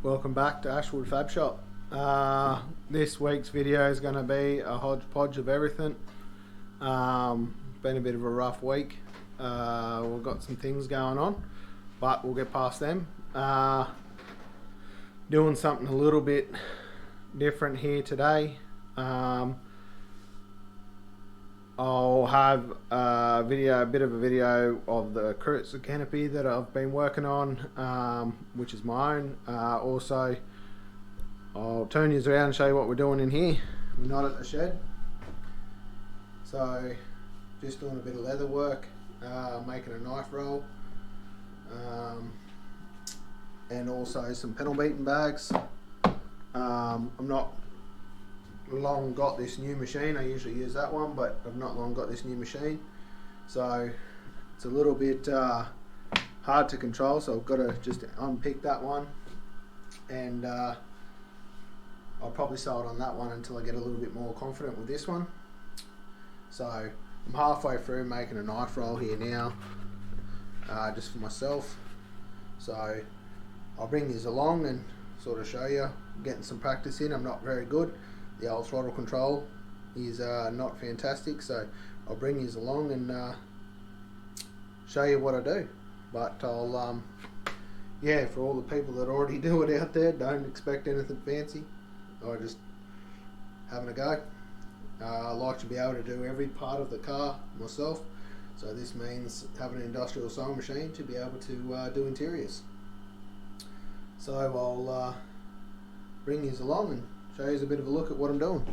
Welcome back to Ashwood Fab Shop. This week's video is going to be a hodgepodge of everything. Been a bit of a rough week. We've got some things going on, but we'll get past them. Doing something a little bit different here today. I'll have a bit of a video of the Canopy that I've been working on, which is my own. Also, I'll turn you around and show you what we're doing in here. We're not at the shed, so just doing a bit of leather work, making a knife roll, and also some panel beating bags. I'm not long got this new machine. I usually use that one, but I've not long got this new machine, so it's a little bit hard to control, so I've got to just unpick that one, and I'll probably sell it on that one until I get a little bit more confident with this one. So I'm halfway through making a knife roll here now, just for myself, so I'll bring these along and sort of show you, getting some practice in. I'm not very good. The old throttle control is not fantastic, so I'll bring these along and show you what I do. But I'll, yeah, for all the people that already do it out there, don't expect anything fancy. I'm just having a go. I like to be able to do every part of the car myself, so this means having an industrial sewing machine to be able to do interiors. So I'll bring these along and show you a bit of a look at what I'm doing.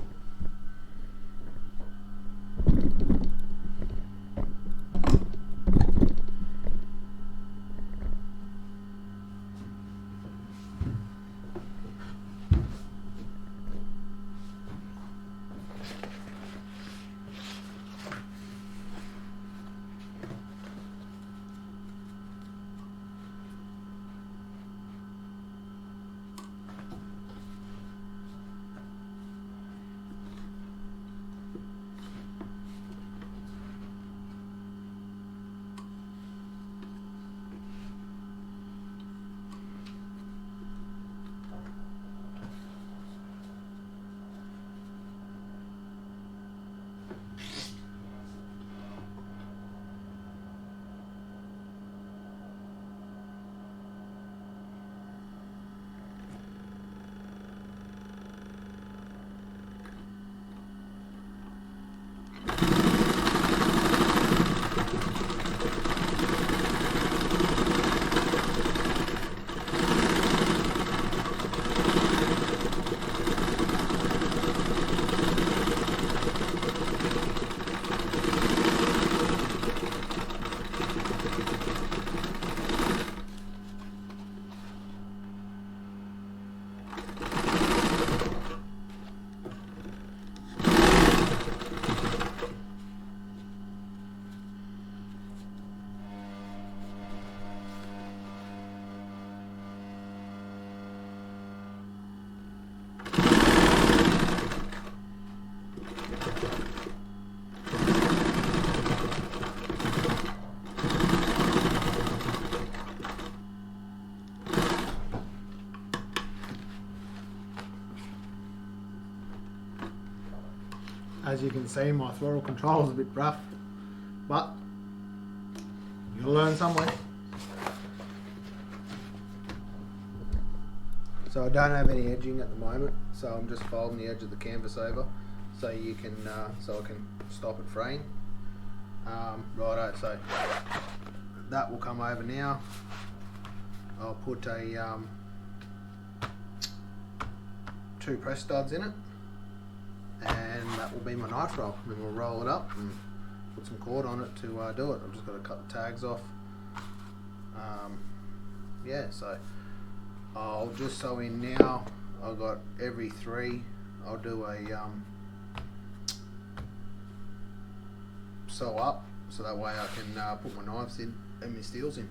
As you can see, my throttle control is a bit rough, but you'll learn somewhere. So I don't have any edging at the moment, so I'm just folding the edge of the canvas over so you can, so I can stop it fraying. Righto, so that will come over now. I'll put a 2 press studs in it, and that will be my knife roll. Then we'll roll it up and put some cord on it to do it. I've just got to cut the tags off. Yeah, so I'll just sew in now. I've got every 3. I'll do a sew up, so that way I can put my knives in and my steels in.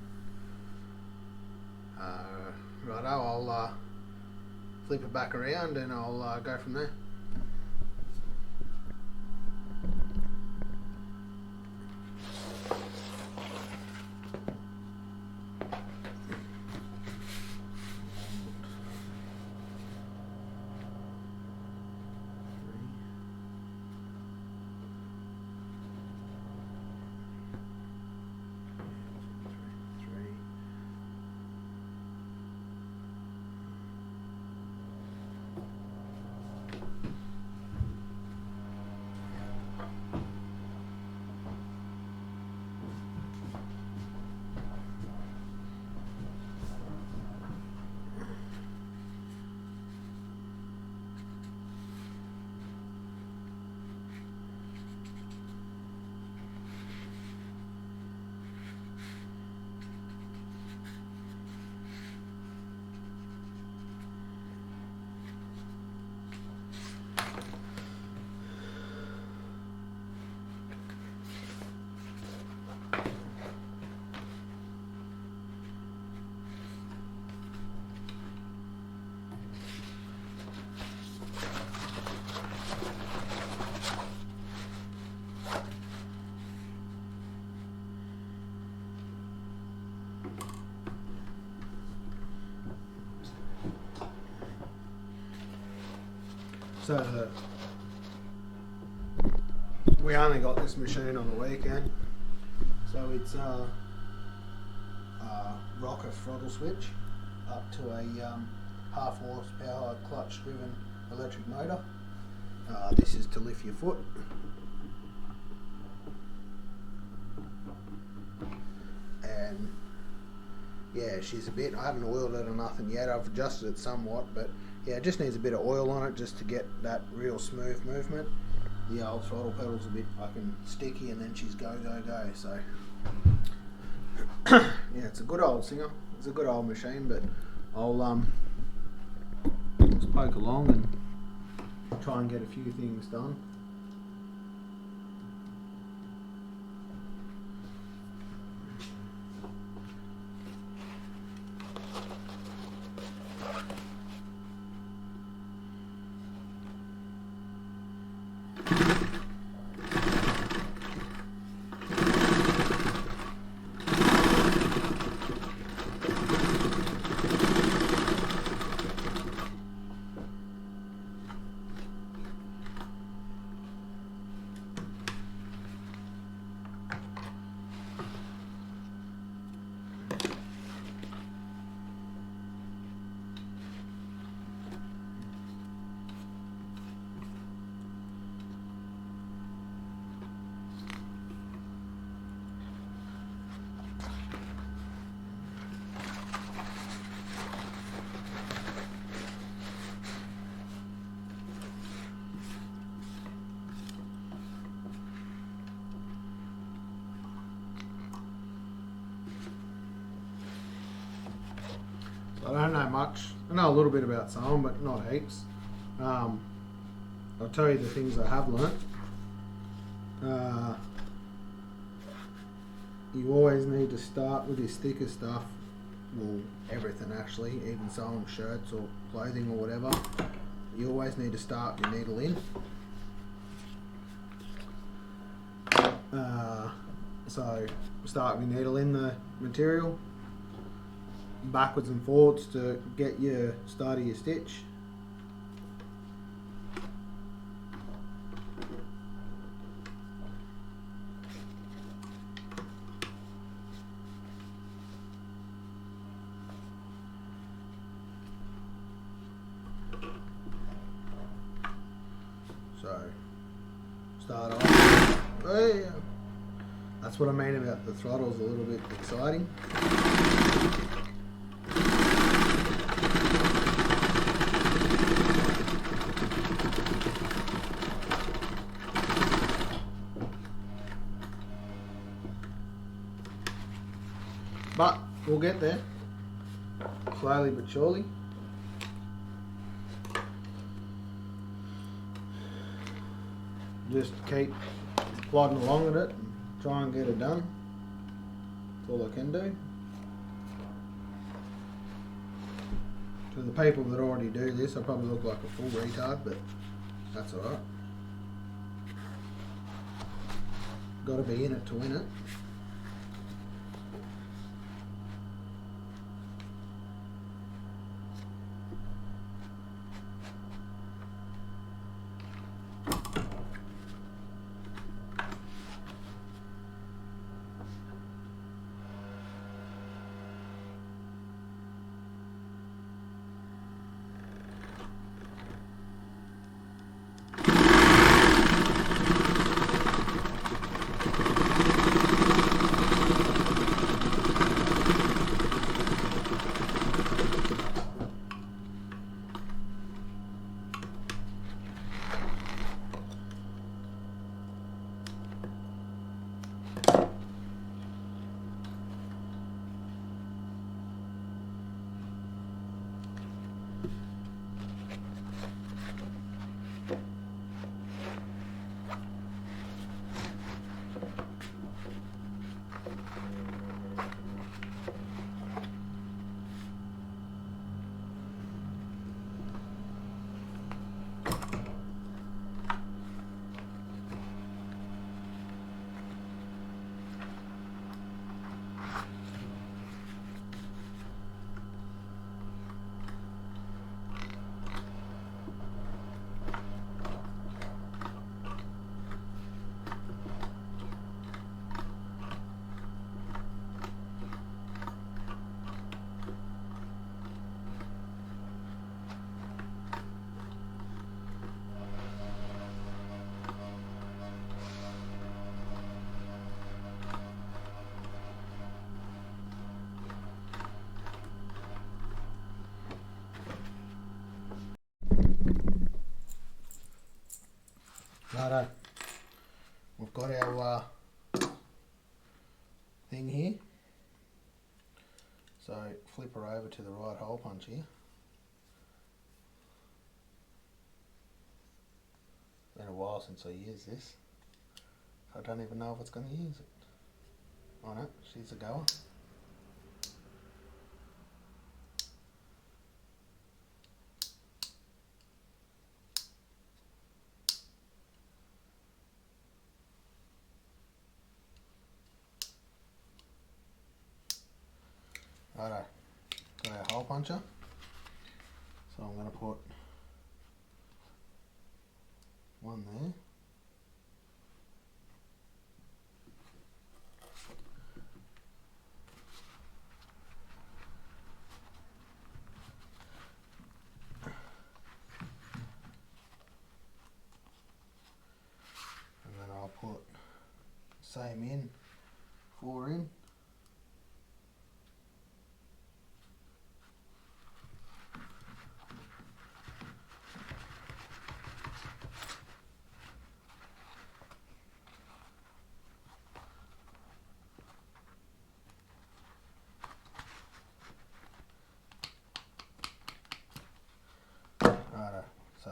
Righto, I'll flip it back around and I'll go from there. So we only got this machine on the weekend, so it's a rocker throttle switch up to a half horsepower clutch driven electric motor. This is to lift your foot. And yeah, she's a bit, I haven't oiled it or nothing yet, I've adjusted it somewhat, but yeah, it just needs a bit of oil on it just to get that real smooth movement. The old throttle pedal's a bit fucking sticky, and then she's go, go, go, so yeah, it's a good old singer, it's a good old machine, but I'll just poke along and try and get a few things done. I don't know much. I know a little bit about some, but not heaps. I'll tell you the things I have learnt. You always need to start with your sticker stuff. Well, everything actually, even sewing shirts or clothing or whatever. You always need to start your needle in. So start with your needle in the material, backwards and forwards to get your start of your stitch. So start off. Oh, yeah. That's what I mean about the throttle's a little bit exciting. But we'll get there, slowly but surely. Just keep plodding along with it and try and get it done. That's all I can do. To the people that already do this, I probably look like a full retard, but that's alright. Got to be in it to win it. we've got our thing here. So flip her over to the right hole punch here. Been a while since I used this. I don't even know if it's going to use it. Oh no, she's a goer. Righto, got our hole puncher. So I'm going to put one there. And then I'll put same in, 4 in. Righto, so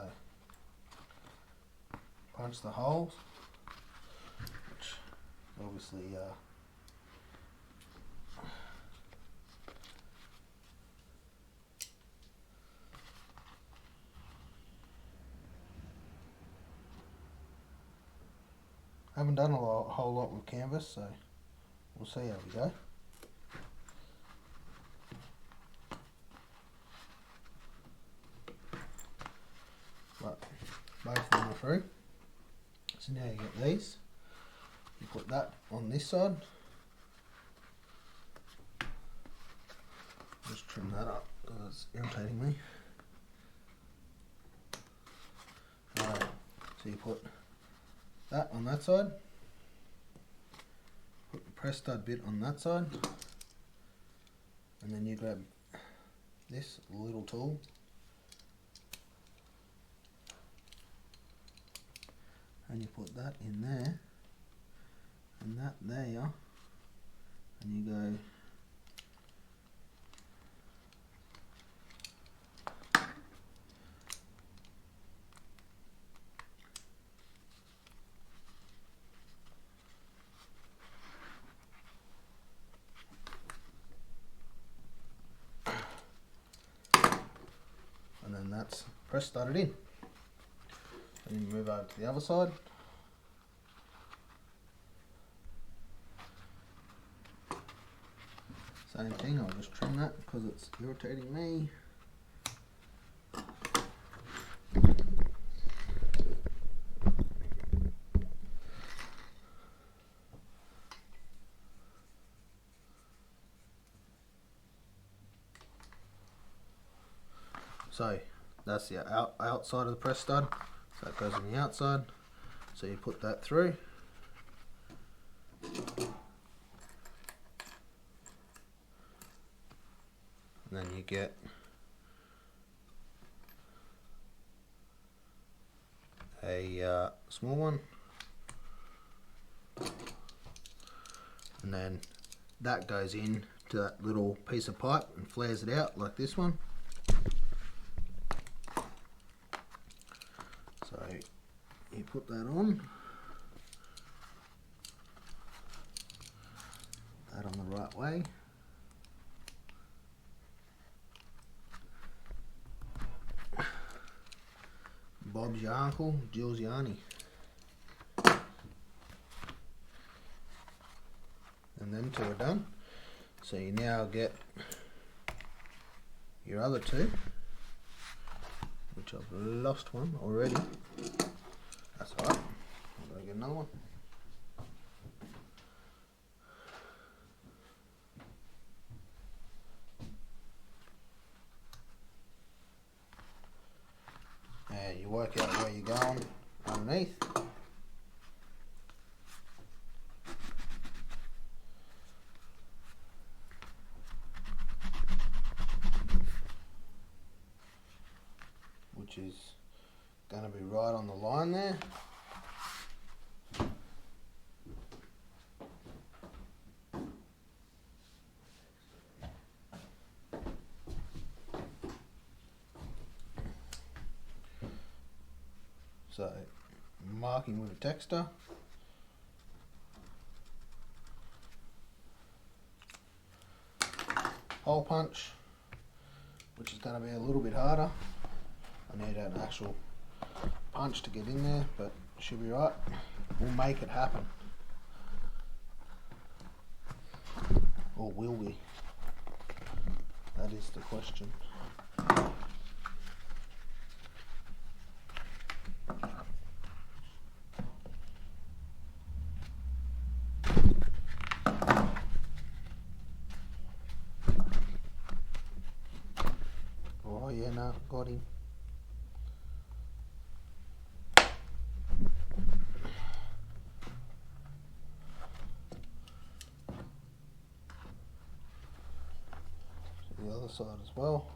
punch the holes, which obviously haven't done a whole lot with canvas, so we'll see how we go. But both of them are through. So now you get these. You put that on this side. Just trim that up because it's irritating me. Alright, so you put that on that side. Put the press stud bit on that side. And then you grab this little tool. And you put that in there, and that there, and you go and then that's press started in. And you move over to the other side. Same thing, I'll just trim that because it's irritating me. So that's the outside of the press stud. So it goes on the outside. So you put that through. And then you get a small one. And then that goes in to that little piece of pipe and flares it out like this one. So you put that on. That on the right way. Bob's your uncle, Jill's your auntie. And then two are done. So you now get your other two, which I've lost one already. That's alright, I'm going to get another one. And you work out where you're going underneath. Which is going to be right on the line there. So marking with a texter. Hole punch, which is going to be a little bit harder. I need an actual punch to get in there, but should be right. We'll make it happen. Or will we? That is the question. Oh yeah, no, got him. The other side as well.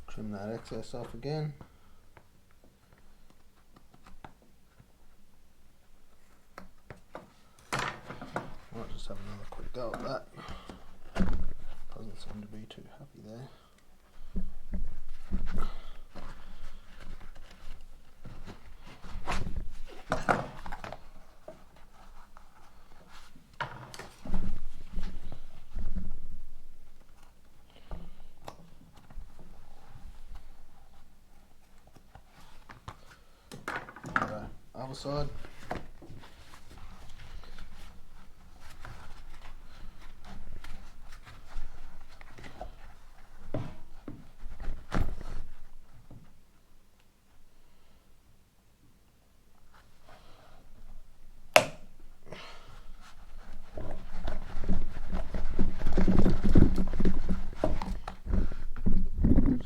Trim that excess off again. Might just have another quick go at that. Doesn't seem to be too happy there. Alright, other side.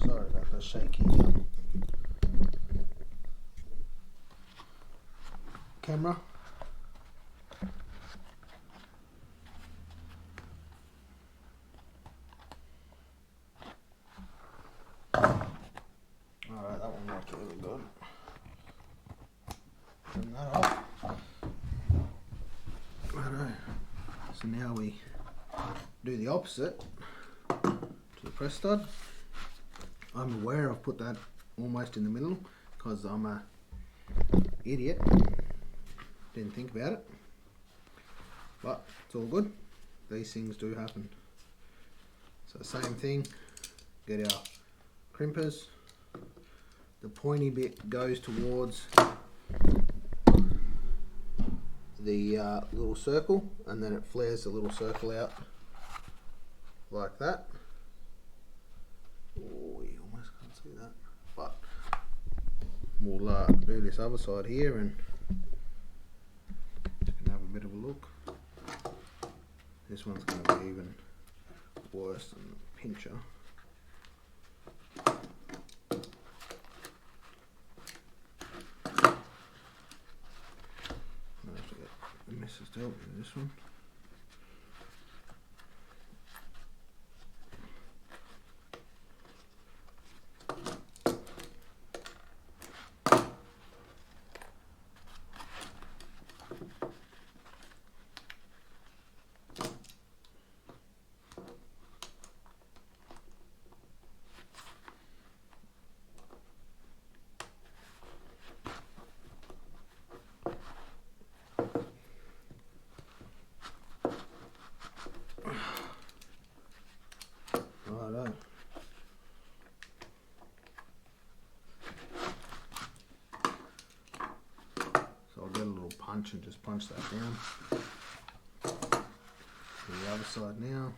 Sorry about the shaky camera. Alright, that one looks really good. Trim that off. Righto. So now we do the opposite to the press stud. I'm aware I've put that almost in the middle because I'm a idiot. Didn't think about it. But it's all good. These things do happen. So same thing, get our crimpers. The pointy bit goes towards the little circle, and then it flares the little circle out like that. Oh, you almost can't see that. But we'll do this other side here and you can have a bit of a look. This one's going to be even worse than the pincher. The mess is dealt with this one. Righto. So I'll get a little punch and just punch that down. To the other side now.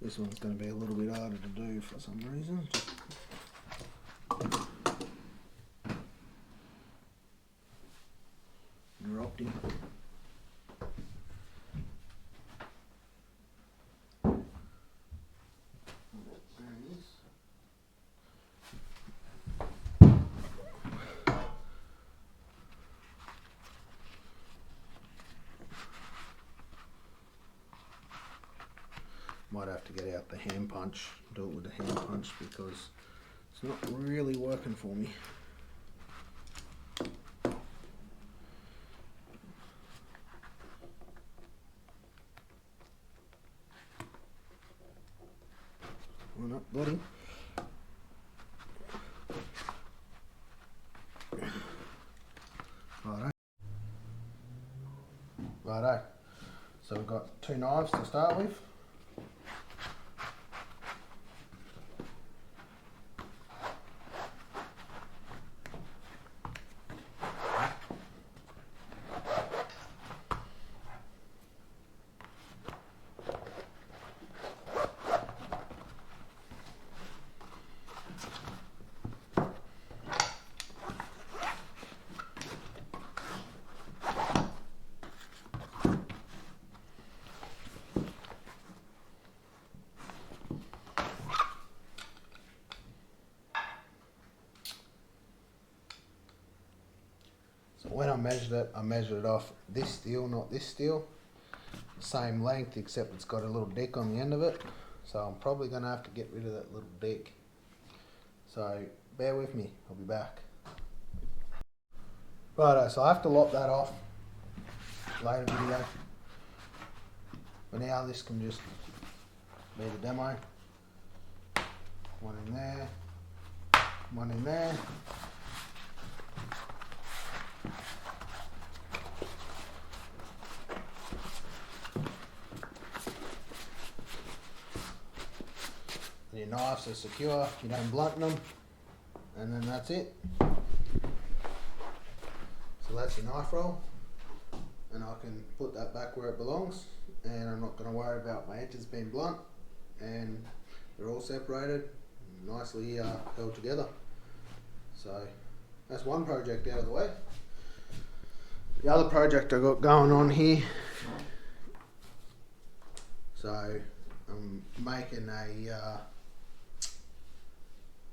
This one's going to be a little bit harder to do for some reason. Dropped him. There he is. Might have to get out the hand punch, do it with the hand punch because it's not really working for me. One up, buddy. Righto. Righto. So we've got 2 knives to start with. So when I measured it off this steel, not this steel. Same length, except it's got a little dick on the end of it. So I'm probably going to have to get rid of that little dick. So bear with me, I'll be back. Righto, so I have to lop that off later video. But now this can just be the demo. One in there, one in there. Your knives are secure, you don't blunt them, and then that's it. So that's your knife roll, and I can put that back where it belongs, and I'm not going to worry about my edges being blunt, and they're all separated, nicely held together. So that's one project out of the way. The other project I got going on here, so I'm making a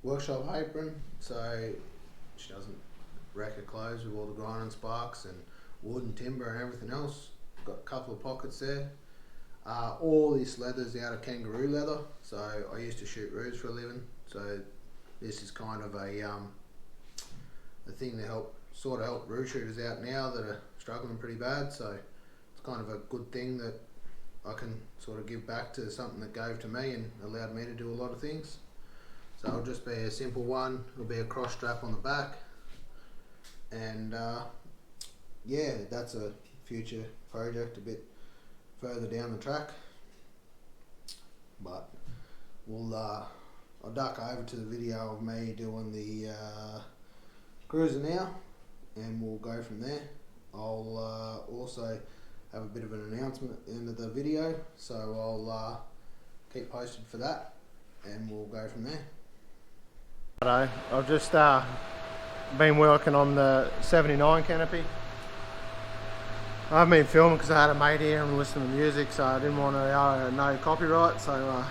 workshop apron so she doesn't wreck her clothes with all the grinding sparks and wood and timber and everything else. Got a couple of pockets there. All this leather's out of kangaroo leather, so I used to shoot roos for a living, so this is kind of a thing to help roo shooters out now that are struggling pretty bad. So it's kind of a good thing that I can sort of give back to something that gave to me and allowed me to do a lot of things. So it'll just be a simple one. It'll be a cross strap on the back, and yeah, that's a future project a bit further down the track. But we'll I'll duck over to the video of me doing the cruiser now, and we'll go from there. I'll also have a bit of an announcement at the end of the video, so I'll keep posted for that, and we'll go from there. Hello, I've just been working on the 79 Canopy. I haven't been filming because I had a mate here and listening to music, so I didn't want to no copyright, so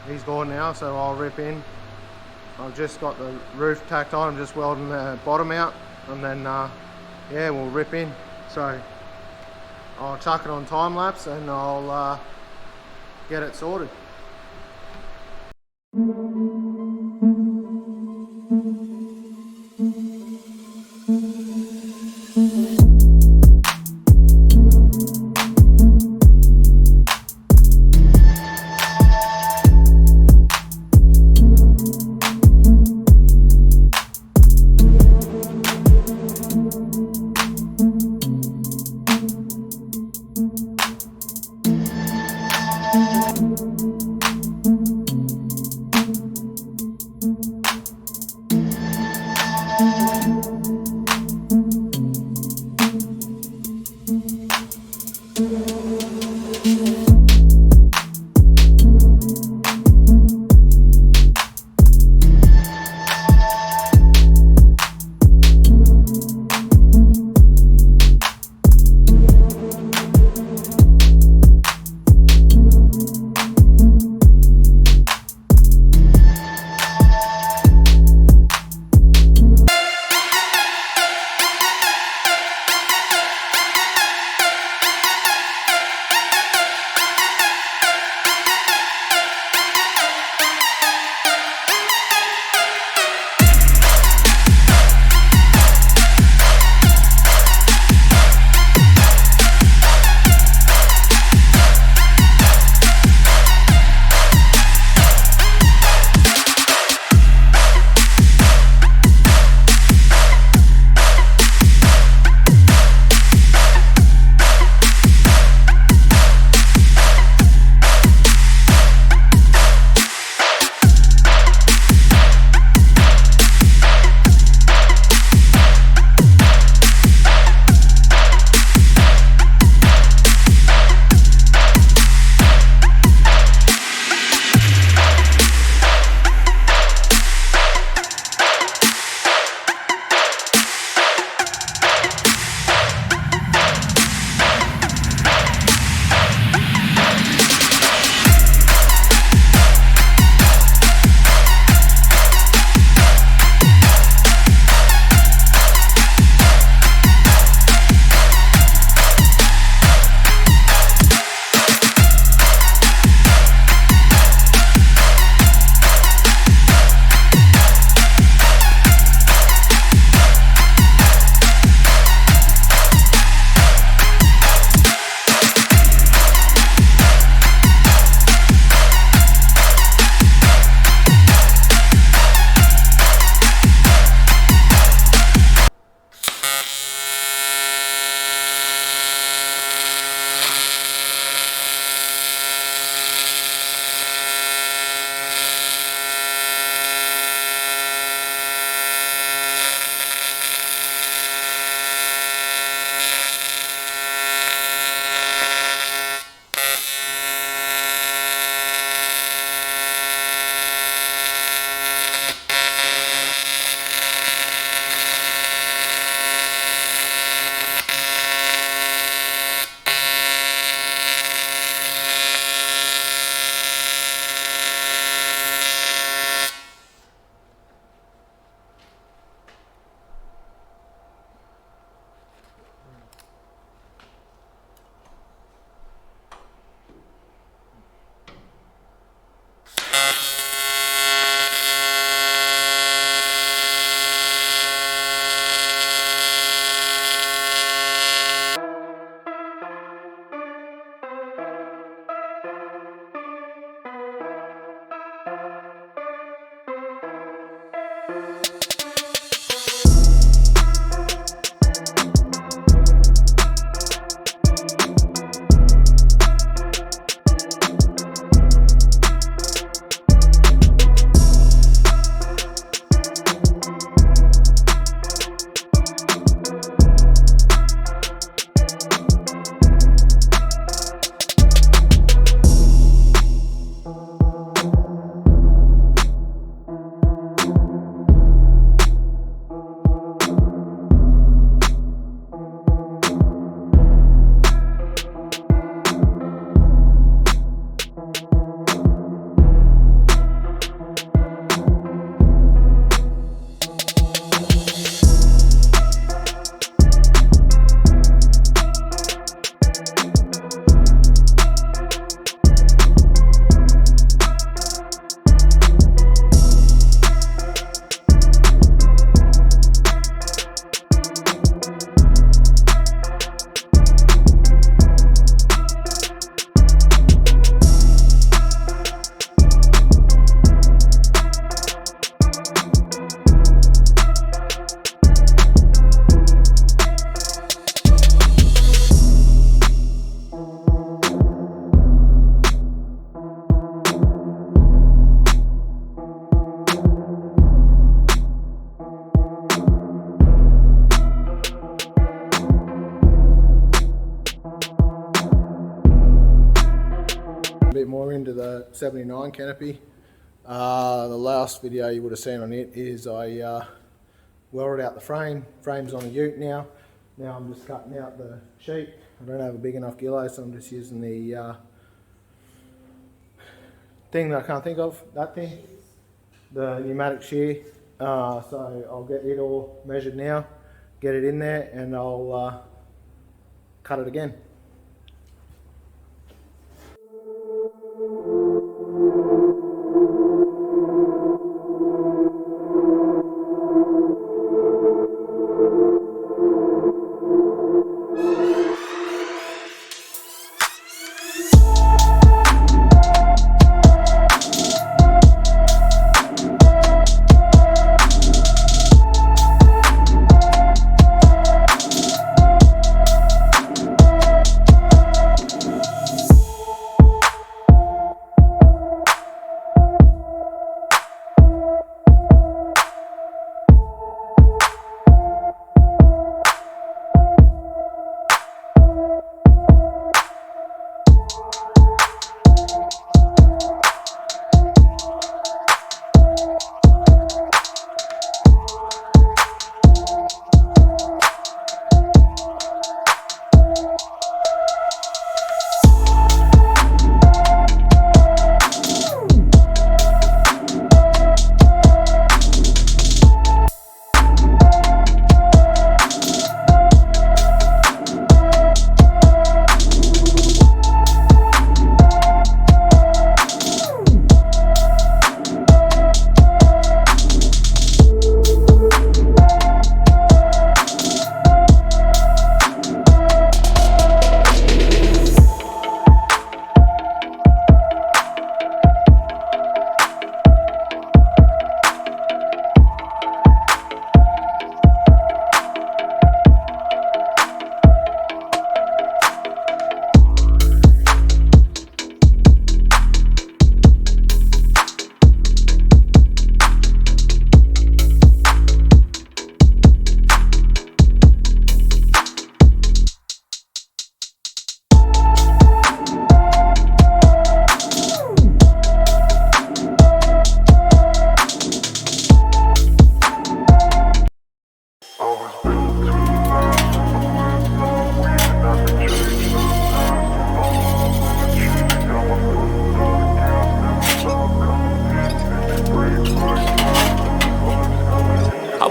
he's gone now, so I'll rip in. I've just got the roof tacked on, I'm just welding the bottom out, and then yeah, we'll rip in. So I'll chuck it on time lapse and I'll get it sorted. bit more into the 79 Canopy. The last video you would have seen on it is I welded out the frame. Frame's on a ute now. Now I'm just cutting out the sheet. I don't have a big enough gillo, so I'm just using the thing that I can't think of, that thing, the pneumatic shear. So I'll get it all measured now, get it in there, and I'll cut it again.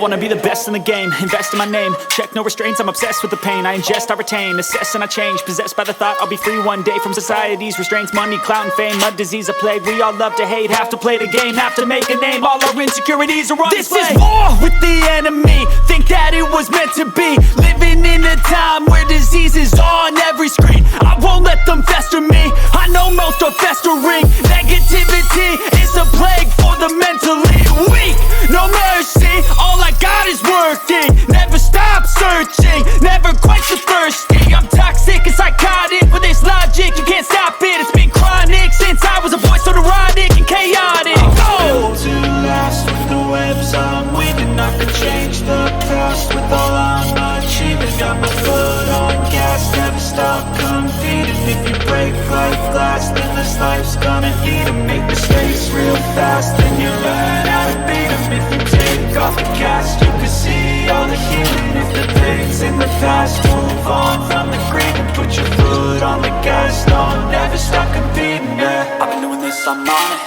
wanna be the best in the game, invest in my name, check no restraints, I'm obsessed with the pain. I ingest, I retain, assess and I change, possessed by the thought I'll be free one day from society's restraints. Money, clout and fame, mud, disease, a plague. We all love to hate, have to play the game, have to make a name. All our insecurities are on display. This is war with the enemy, think that it was meant to be. Living in a time where disease is on every screen. I won't let them fester me, I know most are festering. Negativity is a plague for the mentally weak. No mercy, all I got is working. Never stop searching, never quite so thirsty. I'm toxic and psychotic, with this logic you can't stop it. It's been chronic since I was a boy, so neurotic and chaotic. Built to last with the webs I'm weaving. I could change the past with all I'm achieving. Got my foot on gas, never stop competing. If you break like glass, then this life's gonna eat 'em. Make mistakes real fast, then you learn how to beat 'em. If you take off the cast, you can see all the healing. If the pain's in the past, move on from the green and put your foot on the gas. No, never stop competing, yeah. I've been doing this, I'm on it,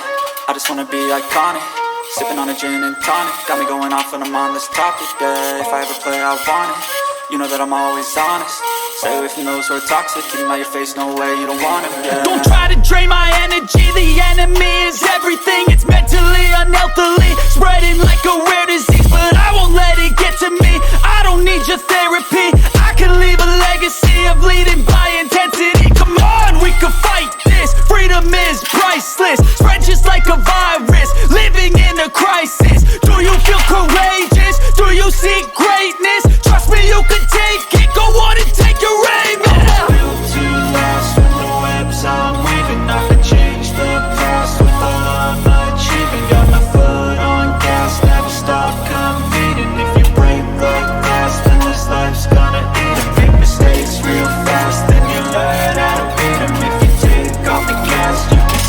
I just wanna be iconic. Sipping on a gin and tonic, got me going off when I'm on this topic, yeah. If I ever play, I want it, you know that I'm always honest. Stay away from those who are toxic, keep them out your face, no way, you don't want it, yeah. Don't try to drain my energy, the enemy is everything. It's mentally, unhealthily, spreading like a rare disease. But I won't let it get to me, I don't need your therapy. I can leave a legacy of leading by intensity. Come on, we can fight this, freedom is priceless. Spread just like a virus, living in a crisis. Do you feel courageous? Do you seek greatness? Trust me, you can take it, go on and take your aim, yeah. Built to last with the webs I'm weaving. I can change the past with all I'm achieving. Got my foot on gas, never stop competing. If you break like glass, then this life's gonna eat 'em. Make mistakes real fast, then you learn how to beat 'em. If you take off the gas, you can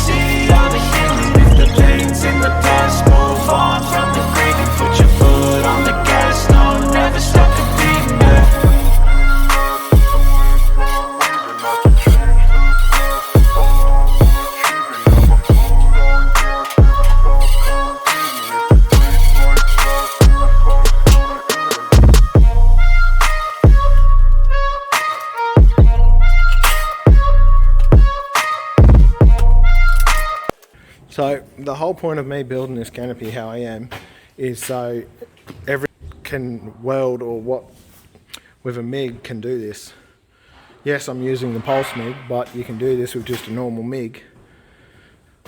So the whole point of me building this canopy how I am is so every can weld or what with a MIG can do this. Yes, I'm using the pulse MIG, but you can do this with just a normal MIG.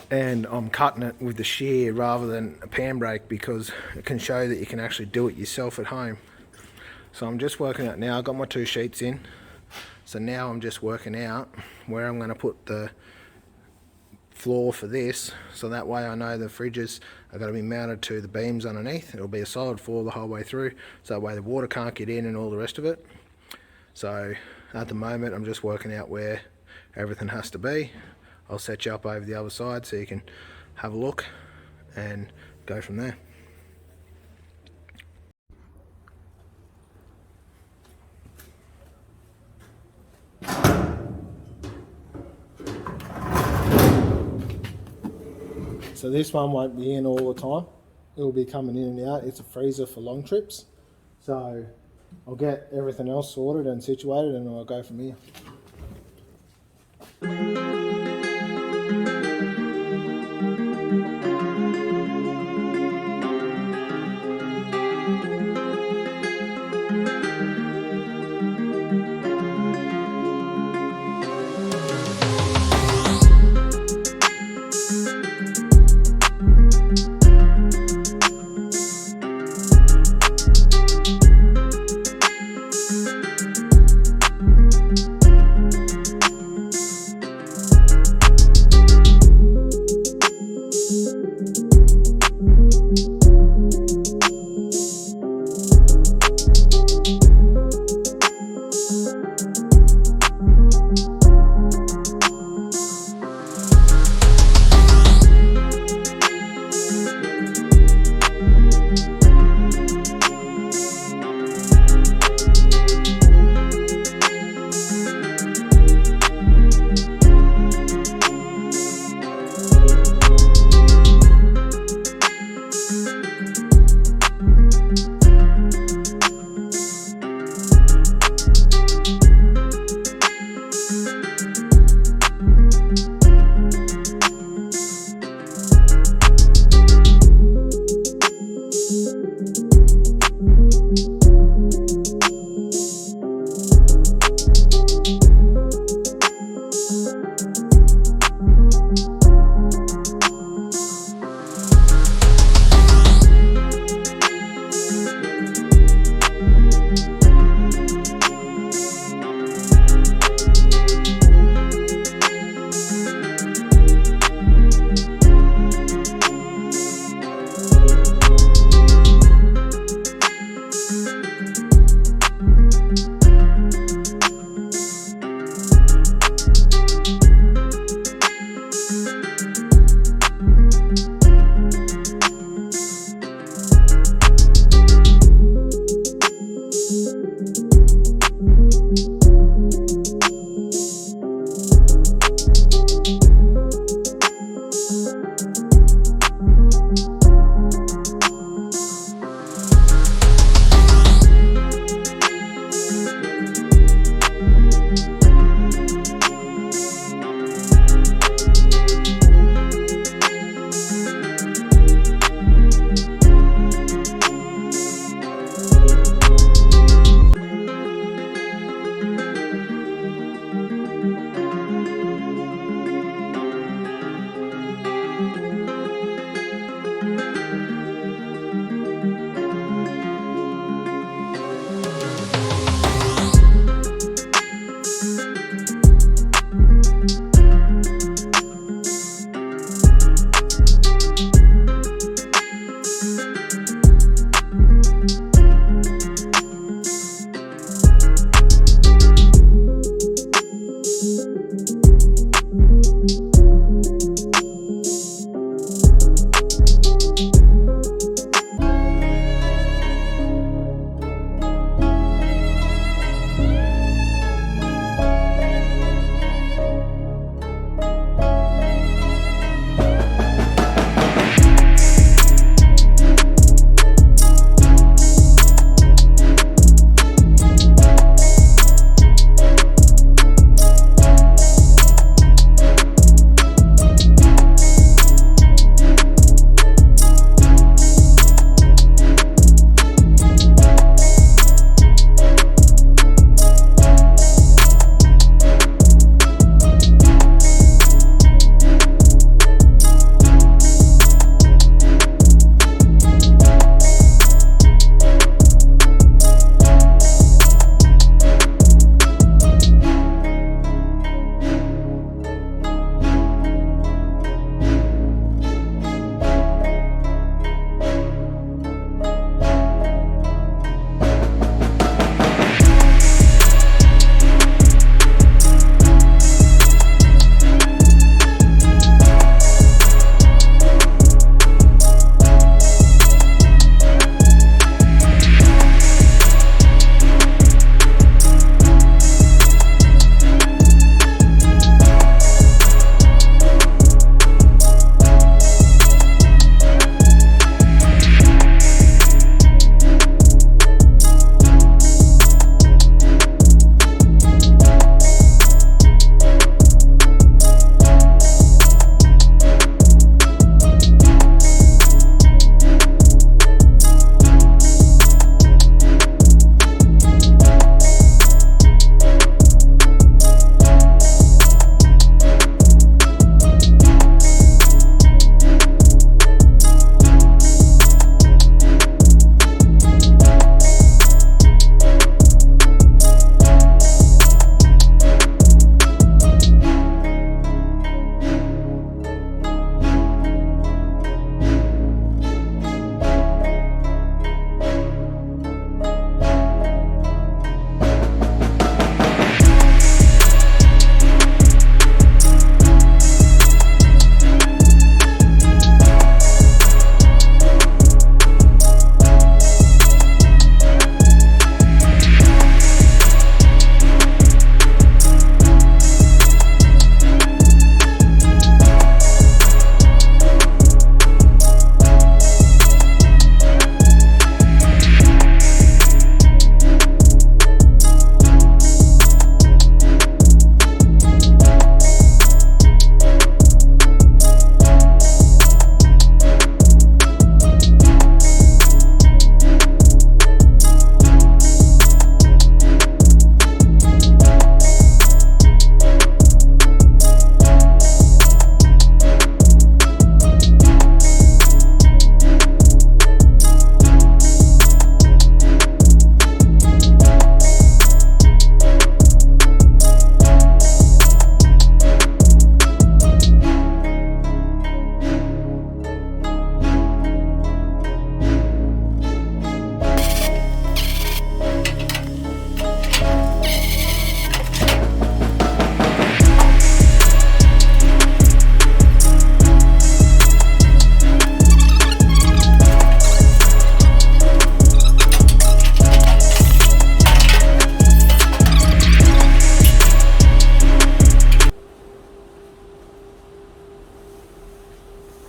And I'm cutting it with the shear rather than a pan brake because it can show that you can actually do it yourself at home. So I'm just working out now. I've got my 2 sheets in. So now I'm just working out where I'm going to put the floor for this, so that way I know the fridges are going to be mounted to the beams underneath. It'll be a solid floor the whole way through, so that way the water can't get in and all the rest of it. So at the moment I'm just working out where everything has to be. I'll set you up over the other side so you can have a look and go from there. So this one won't be in all the time. It will be coming in and out. It's a freezer for long trips. So I'll get everything else sorted and situated and I'll go from here.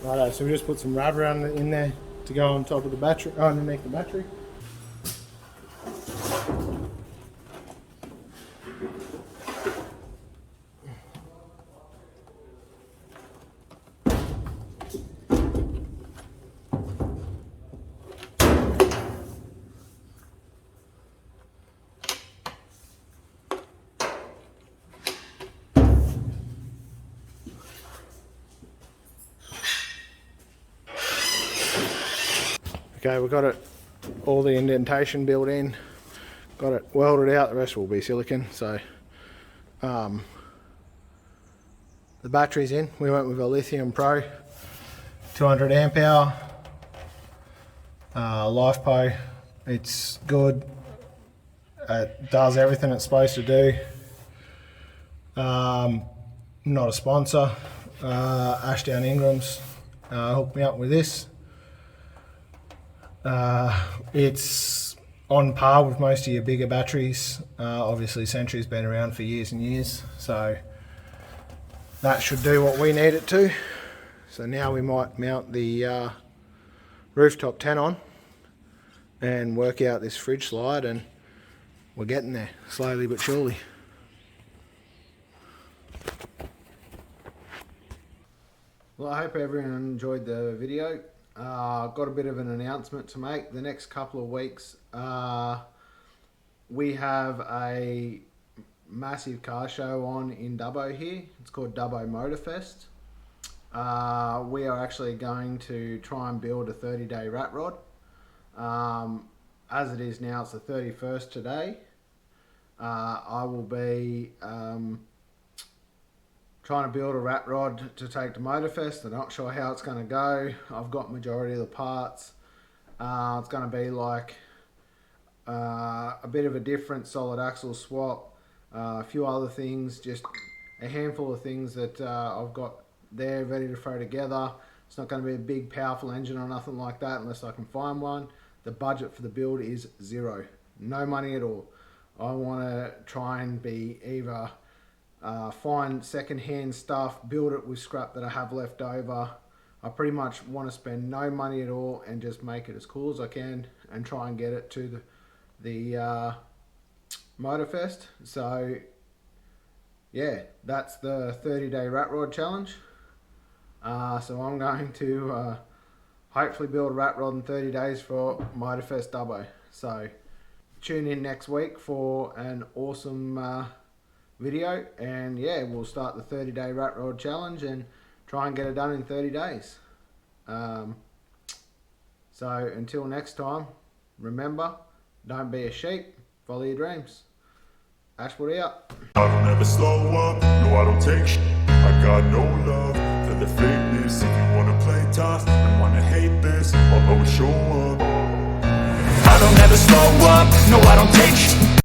Righto, so we just put some rubber in there to go on top of the battery, underneath the battery. Okay, we've got it, all the indentation built in, got it welded out, the rest will be silicon. So the battery's in. We went with a Lithium Pro 200 amp hour LifePo. It's good, it does everything it's supposed to do. Not a sponsor. Ashdown Ingrams hooked me up with this. It's on par with most of your bigger batteries. Obviously Century's been around for years and years, so that should do what we need it to. So now we might mount the rooftop tent on and work out this fridge slide, and we're getting there, slowly but surely. Well, I hope everyone enjoyed the video. Got a bit of an announcement to make. The next couple of weeks, we have a massive car show on in Dubbo here. It's called Dubbo Motorfest. We are actually going to try and build a 30-day rat rod. As it is now, it's the 31st today. I will be trying to build a rat rod to take to Motorfest. I'm not sure how it's going to go. I've got majority of the parts. It's going to be like a bit of a different solid axle swap, a few other things, just a handful of things that I've got there ready to throw together. It's not going to be a big powerful engine or nothing like that unless I can find one. The budget for the build is zero, no money at all. I want to try and be either find second-hand stuff, build it with scrap that I have left over. I pretty much want to spend no money at all and just make it as cool as I can and try and get it to the Motorfest. So yeah, that's the 30-day rat rod challenge. So I'm going to hopefully build a rat rod in 30 days for Motorfest Dubbo. So tune in next week for an awesome video, and yeah, we'll start the 30-day rat rod challenge and try and get it done in 30 days. So until next time, remember, don't be a sheep, follow your dreams. Ashwood out. I don't ever slow up, no I don't take shit. I got no love for the fakeness. If you wanna play tough and wanna hate this, I'll always show up. I don't ever slow up, no I don't take shit.